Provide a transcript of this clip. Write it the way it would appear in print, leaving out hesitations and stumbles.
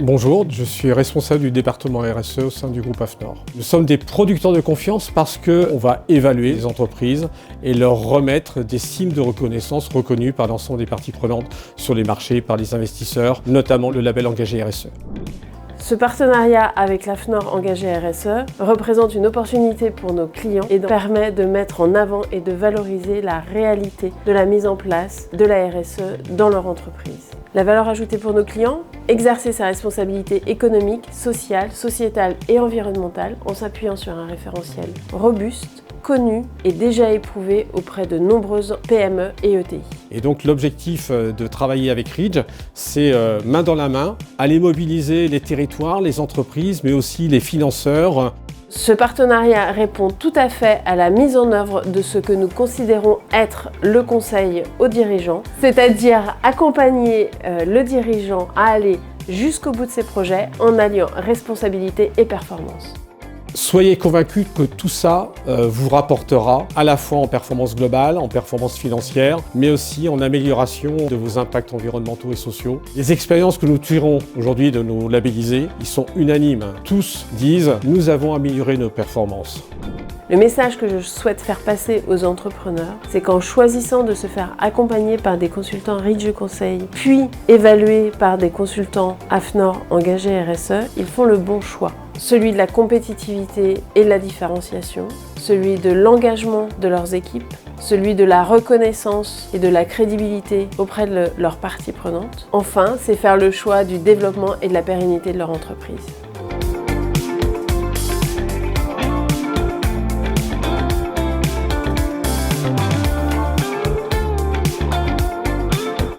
Bonjour, je suis responsable du département RSE au sein du groupe AFNOR. Nous sommes des producteurs de confiance parce qu'on va évaluer les entreprises et leur remettre des signes de reconnaissance reconnus par l'ensemble des parties prenantes sur les marchés, par les investisseurs, notamment le label engagé RSE. Ce partenariat avec l'AFNOR engagé RSE représente une opportunité pour nos clients et permet de mettre en avant et de valoriser la réalité de la mise en place de la RSE dans leur entreprise. La valeur ajoutée pour nos clients, exercer sa responsabilité économique, sociale, sociétale et environnementale en s'appuyant sur un référentiel robuste, connu et déjà éprouvé auprès de nombreuses PME et ETI. Et donc l'objectif de travailler avec Ridge, c'est main dans la main, aller mobiliser les territoires, les entreprises, mais aussi les financeurs. Ce partenariat répond tout à fait à la mise en œuvre de ce que nous considérons être le conseil aux dirigeants, c'est-à-dire accompagner le dirigeant à aller jusqu'au bout de ses projets en alliant responsabilité et performance. Soyez convaincus que tout ça vous rapportera à la fois en performance globale, en performance financière, mais aussi en amélioration de vos impacts environnementaux et sociaux. Les expériences que nous tirons aujourd'hui de nos labellisés, ils sont unanimes. Tous disent « nous avons amélioré nos performances ». Le message que je souhaite faire passer aux entrepreneurs, c'est qu'en choisissant de se faire accompagner par des consultants Ridge Conseil, puis évalués par des consultants AFNOR engagés RSE, ils font le bon choix. Celui de la compétitivité et de la différenciation, celui de l'engagement de leurs équipes, celui de la reconnaissance et de la crédibilité auprès de leurs parties prenantes. Enfin, c'est faire le choix du développement et de la pérennité de leur entreprise.